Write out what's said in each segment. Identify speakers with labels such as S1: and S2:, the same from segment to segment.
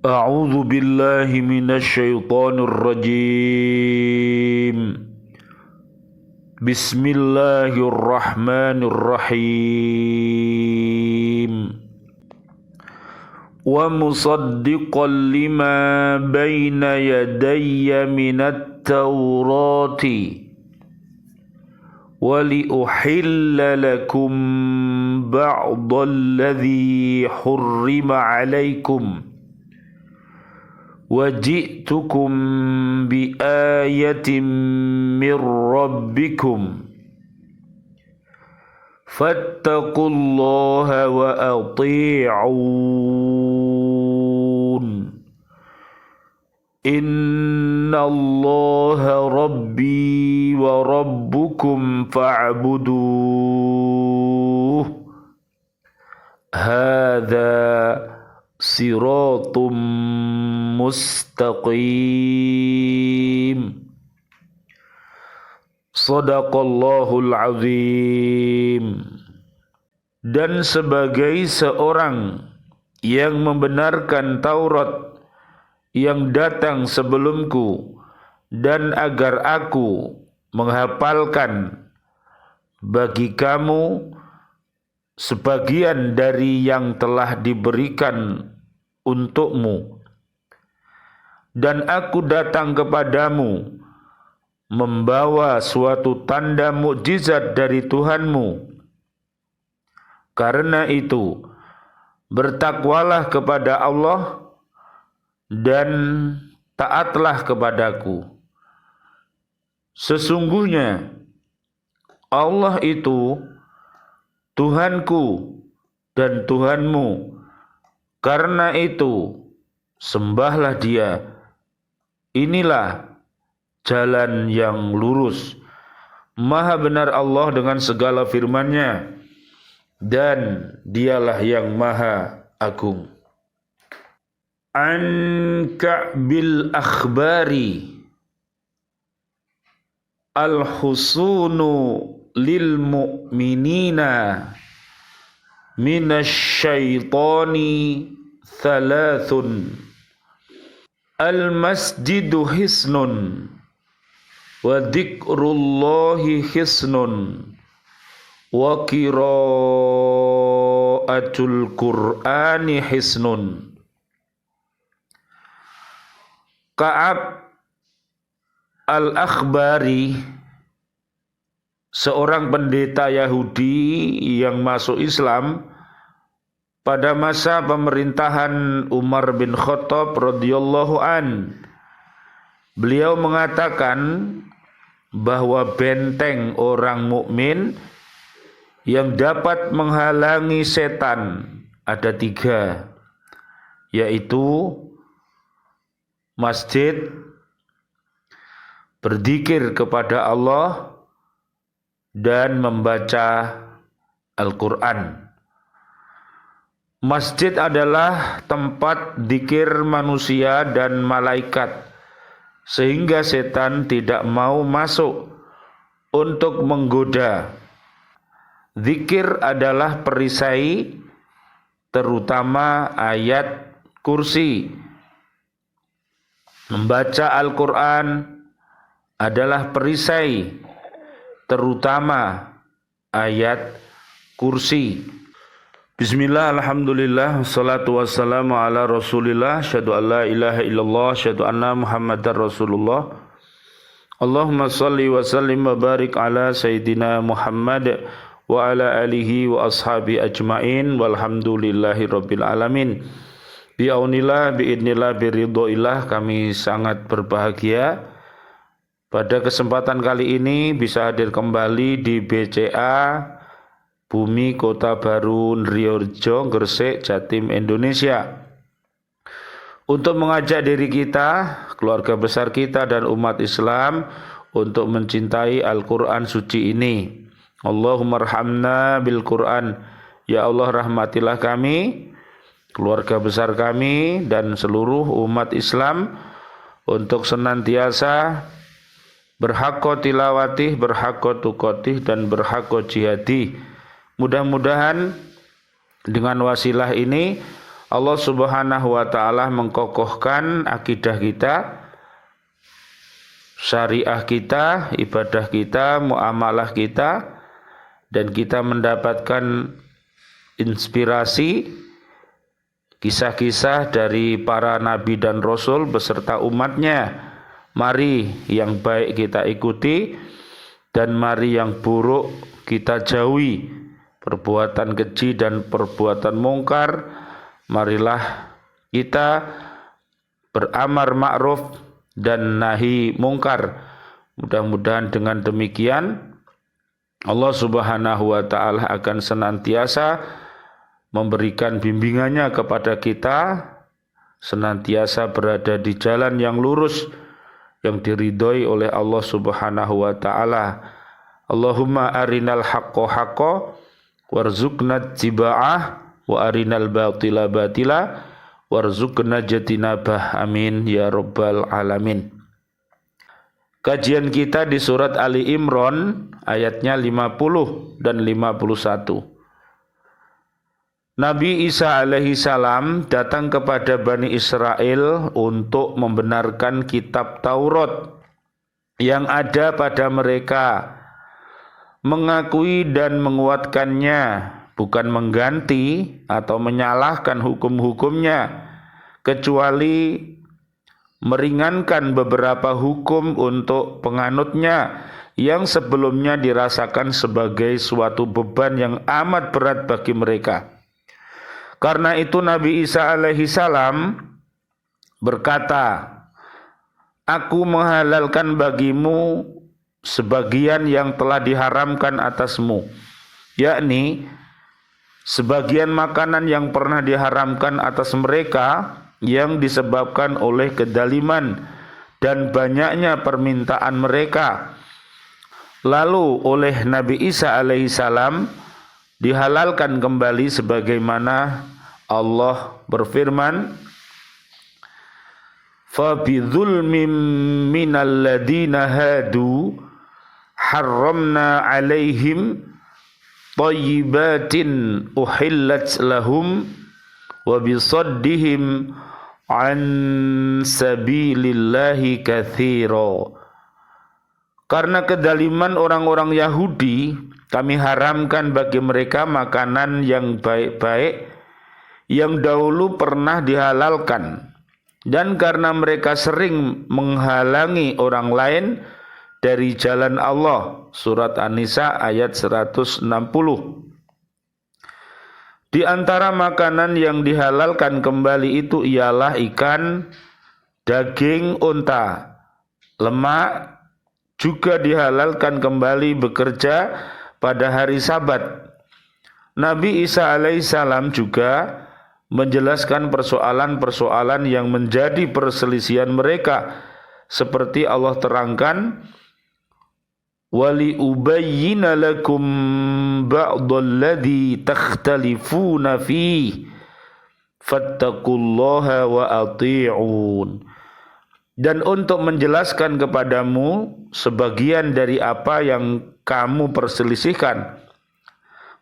S1: A'udzu billahi minasy syaithanir rajim. Bismillahirrahmanirrahim. Wa musaddiqan lima baina yadayya minat tawrati wa li uhilla lakum ba'dalladhi hurrima 'alaikum وَجِئْتُكُمْ بِآيَةٍ مِّن رَّبِّكُمْ فَاتَّقُوا اللَّهَ وَأَطِيعُونِ إِنَّ اللَّهَ رَبِّي وَرَبُّكُمْ فَاعْبُدُوهُ هَذَا siratum mustaqim. Shadaqallahul azim. Dan sebagai seorang yang membenarkan Taurat yang datang sebelumku, dan agar aku menghafalkan bagi kamu sebagian dari yang telah diberikan untukmu, dan aku datang kepadamu membawa suatu tanda mukjizat dari Tuhanmu. Karena itu, bertakwalah kepada Allah dan taatlah kepadaku. Sesungguhnya Allah itu Tuhanku dan Tuhanmu. Karena itu sembahlah Dia. Inilah jalan yang lurus. Maha benar Allah dengan segala firman-Nya, dan Dialah yang maha agung. An Ka'bil akhbari al-husunu lil mu'minina minasyaitani thalathun. Al-masjidu hisnun wa dzikrullahi hisnun wa qiraatul qur'ani hisnun. Ka'ab al-Akhbari, seorang pendeta Yahudi yang masuk Islam pada masa pemerintahan Umar bin Khattab radhiyallahu an. Beliau mengatakan bahwa benteng orang mukmin yang dapat menghalangi setan ada 3, yaitu masjid, berzikir kepada Allah, dan membaca Al-Quran. Masjid adalah tempat zikir manusia dan malaikat, sehingga setan tidak mau masuk untuk menggoda. Zikir adalah perisai, terutama ayat kursi. Membaca Al-Quran adalah perisai, terutama ayat kursi. Bismillah, alhamdulillah, salatu wassalamu ala rasulillah, syahadu an la ilaha illallah, syahadu anna muhammadar rasulullah. Allahumma salli wa sallim wa barik ala sayyidina Muhammad wa ala alihi wa ashabi ajma'in, walhamdulillahi rabbil alamin. Bi'aunillah, bi'idnillah, biridhoillah, kami sangat berbahagia pada kesempatan kali ini bisa hadir kembali di BCA Bumi Kota Baru Ndriyorjo, Gresik, Jatim, Indonesia, untuk mengajak diri kita, keluarga besar kita, dan umat Islam untuk mencintai Al-Quran suci ini. Allahumma arhamna bil Quran. Ya Allah, rahmatilah kami, keluarga besar kami, dan seluruh umat Islam untuk senantiasa berhaqqa tilawatih, berhaqqa tuqatih, dan berhaqqa jihadih. Mudah-mudahan dengan wasilah ini Allah Subhanahu wa taala mengkokohkan akidah kita, syariah kita, ibadah kita, muamalah kita, dan kita mendapatkan inspirasi kisah-kisah dari para nabi dan rasul beserta umatnya. Mari yang baik kita ikuti dan mari yang buruk kita jauhi. Perbuatan keji dan perbuatan mungkar, marilah kita beramar ma'ruf dan nahi mungkar. Mudah-mudahan dengan demikian Allah Subhanahu wa taala akan senantiasa memberikan bimbingannya kepada kita, senantiasa berada di jalan yang lurus yang diridhoi oleh Allah Subhanahu wa taala. Allahumma arinal haqqo haqqo warzuqna tiba'ah wa arinal batila batila warzuqna jatinabah. Amin ya rabbal alamin. Kajian kita di surat Ali Imran ayatnya 50 dan 51. Nabi Isa alaihi salam datang kepada Bani Israel untuk membenarkan kitab Taurat yang ada pada mereka, mengakui dan menguatkannya, bukan mengganti atau menyalahkan hukum-hukumnya, kecuali meringankan beberapa hukum untuk penganutnya yang sebelumnya dirasakan sebagai suatu beban yang amat berat bagi mereka. Karena itu Nabi Isa alaihi salam berkata, "Aku menghalalkan bagimu sebagian yang telah diharamkan atasmu," yakni sebagian makanan yang pernah diharamkan atas mereka yang disebabkan oleh kedaliman dan banyaknya permintaan mereka. Lalu oleh Nabi Isa alaihi salam dihalalkan kembali sebagaimana Allah berfirman, "Fa bidzulmin minal ladina hadu harramna 'alaihim thayyibatin uhillat lahum wa bisaddihim an sabilillahi katsira." Karena kedaliman orang-orang Yahudi, kami haramkan bagi mereka makanan yang baik-baik yang dahulu pernah dihalalkan, dan karena mereka sering menghalangi orang lain dari jalan Allah. Surat An-Nisa ayat 160. Di antara makanan yang dihalalkan kembali itu ialah ikan, daging unta, lemak, juga dihalalkan kembali bekerja pada hari Sabat. Nabi Isa alaihissalam juga menjelaskan persoalan-persoalan yang menjadi perselisihan mereka, seperti Allah terangkan, "Wali ubayyina lakum ba'dalladzi takhtalifuna fi fattaqullaha wa ati'un." Dan untuk menjelaskan kepadamu sebagian dari apa yang kamu perselisihkan,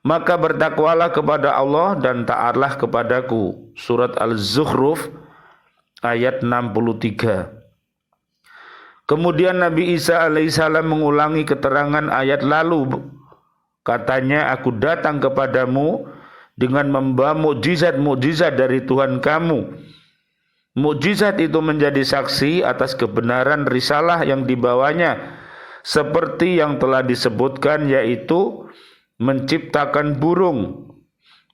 S1: maka bertakwalah kepada Allah dan taatlah kepadaku. Surat Al-Zukhruf ayat 63. Kemudian Nabi Isa alaihissalam mengulangi keterangan ayat lalu. Katanya, "Aku datang kepadamu dengan membawa mukjizat-mukjizat dari Tuhan kamu." Mukjizat itu menjadi saksi atas kebenaran risalah yang dibawanya, seperti yang telah disebutkan, yaitu menciptakan burung,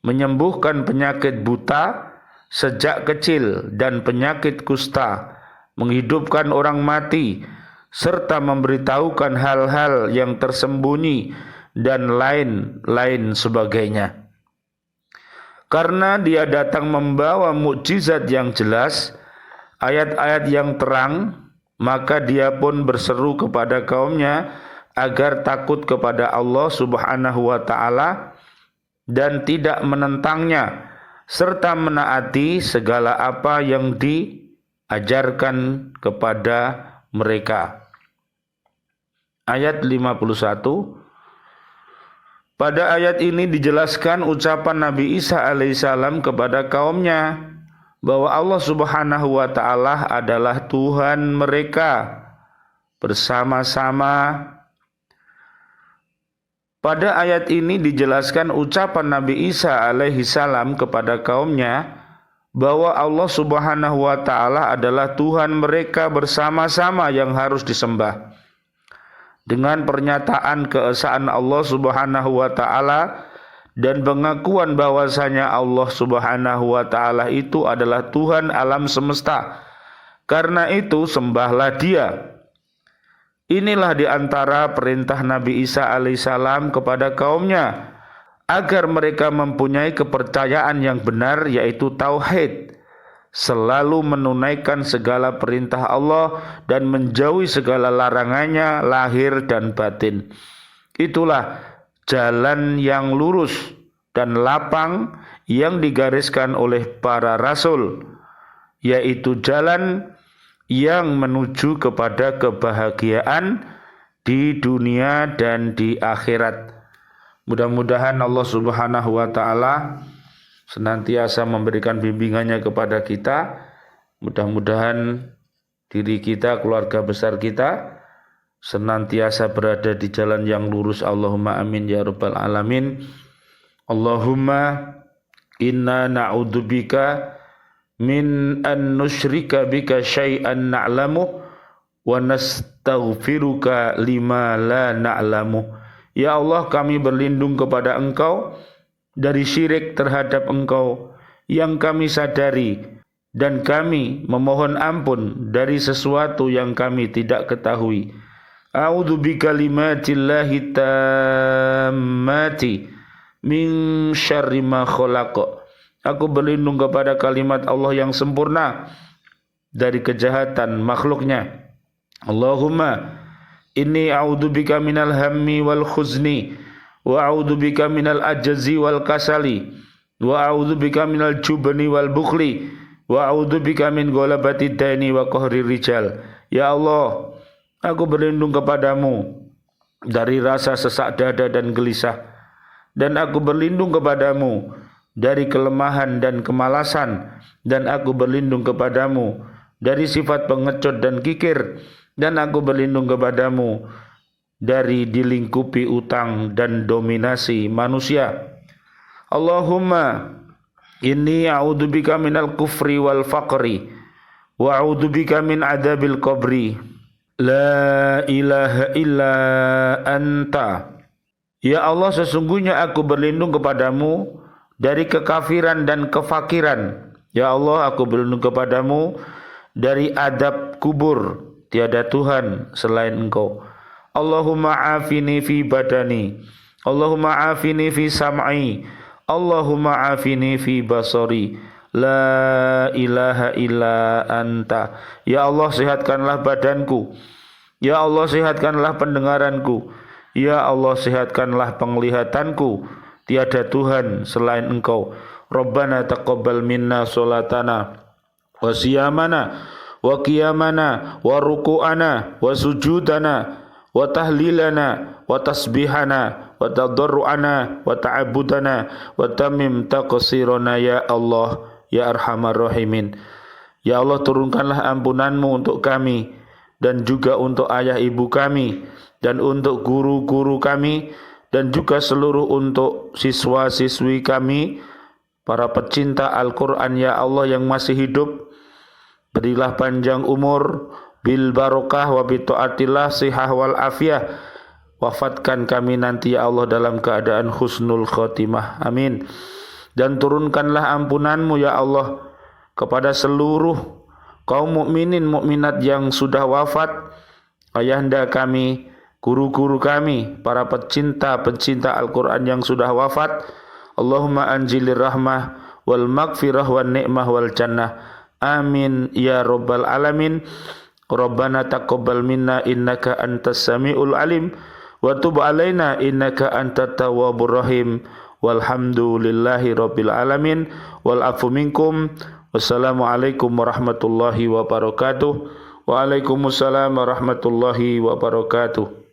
S1: menyembuhkan penyakit buta sejak kecil dan penyakit kusta, menghidupkan orang mati, serta memberitahukan hal-hal yang tersembunyi dan lain-lain sebagainya. Karena dia datang membawa mukjizat yang jelas, ayat-ayat yang terang, maka dia pun berseru kepada kaumnya agar takut kepada Allah Subhanahu wa taala dan tidak menentangnya, serta menaati segala apa yang diajarkan kepada mereka. Ayat 51. Pada ayat ini dijelaskan ucapan Nabi Isa alaihissalam kepada kaumnya bahwa Allah Subhanahu wa taala adalah Tuhan mereka bersama-sama. Pada ayat ini dijelaskan ucapan Nabi Isa alaihissalam kepada kaumnya bahwa Allah Subhanahu wa taala adalah Tuhan mereka bersama-sama yang harus disembah. Dengan pernyataan keesaan Allah Subhanahu wa taala dan pengakuan bahwasanya Allah Subhanahu wa taala itu adalah Tuhan alam semesta. Karena itu sembahlah Dia. Inilah di antara perintah Nabi Isa alaihissalam kepada kaumnya agar mereka mempunyai kepercayaan yang benar, yaitu tauhid, selalu menunaikan segala perintah Allah dan menjauhi segala larangannya lahir dan batin. Itulah jalan yang lurus dan lapang yang digariskan oleh para rasul, yaitu jalan yang menuju kepada kebahagiaan di dunia dan di akhirat. Mudah-mudahan Allah Subhanahu wa taala senantiasa memberikan bimbingannya kepada kita. Mudah-mudahan diri kita, keluarga besar kita senantiasa berada di jalan yang lurus. Allahumma amin ya rabbal alamin. Allahumma inna na'udzubika min an nusyrika bika syai'an na'lamu wa nastaghfiruka lima la na'lamu. Ya Allah, kami berlindung kepada Engkau dari syirik terhadap Engkau yang kami sadari, dan kami memohon ampun dari sesuatu yang kami tidak ketahui. A'udzu bikalimatillahi tammati min syarri ma khalaq. Aku berlindung kepada kalimat Allah yang sempurna dari kejahatan makhluknya. Allahumma inni a'udzubika minal hammi wal khuzni wa a'udzubika minal ajzi wal kasali wa a'udzubika minal jubni wal bukhli wa a'udzubika min ghalabati daini wa qahri rijal. Ya Allah, aku berlindung kepadamu dari rasa sesak dada dan gelisah, dan aku berlindung kepadamu dari kelemahan dan kemalasan, dan aku berlindung kepadamu dari sifat pengecut dan kikir, dan aku berlindung kepadamu dari dilingkupi utang dan dominasi manusia. Allahumma inni a'udzubika minal kufri wal faqri wa a'udzubika min adzabil qabri. La ilaha illa anta. Ya Allah, sesungguhnya aku berlindung kepadamu dari kekafiran dan kefakiran. Ya Allah, aku berlindung kepadamu dari adab kubur. Tiada Tuhan selain Engkau. Allahumma afini fi badani. Allahumma afini fi sam'i. Allahumma afini fi basari. La ilaha illa anta. Ya Allah, sehatkanlah badanku. Ya Allah, sehatkanlah pendengaranku. Ya Allah, sehatkanlah penglihatanku. Tiada Tuhan selain Engkau. Rabbana taqabbal minna sholatana wa siyamana wa qiyamana wa ruku'ana wa sujudana wa tahlilana wa tasbihana wa tadarru'ana wa ta'abudana wa tamim taqsirana ya Allah ya arhamar rahimin. Ya Allah, turunkanlah ampunanmu untuk kami dan juga untuk ayah ibu kami dan untuk guru-guru kami dan juga seluruh untuk siswa-siswi kami, para pecinta Al-Quran ya Allah yang masih hidup. Berilah panjang umur, bil barokah wa bi taatillah sihah wal afiyah. Wafatkan kami nanti ya Allah dalam keadaan husnul khotimah. Amin. Dan turunkanlah ampunanmu ya Allah kepada seluruh kaum mukminin mukminat yang sudah wafat, ayahanda kami, guru-guru kami, para pecinta Al-Quran yang sudah wafat. Allahumma anjilir rahmah wal maghfirah wal ni'mah wal jannah. Amin ya rabbal alamin. Rabbana taqabbal minna innaka antas samiul alim wa tub alaina innaka antat tawwabur rahim. Walhamdulillahi rabbil alamin. Wal afu minkum. Wassalamualaikum warahmatullahi wabarakatuh. Waalaikumsalam warahmatullahi wabarakatuh.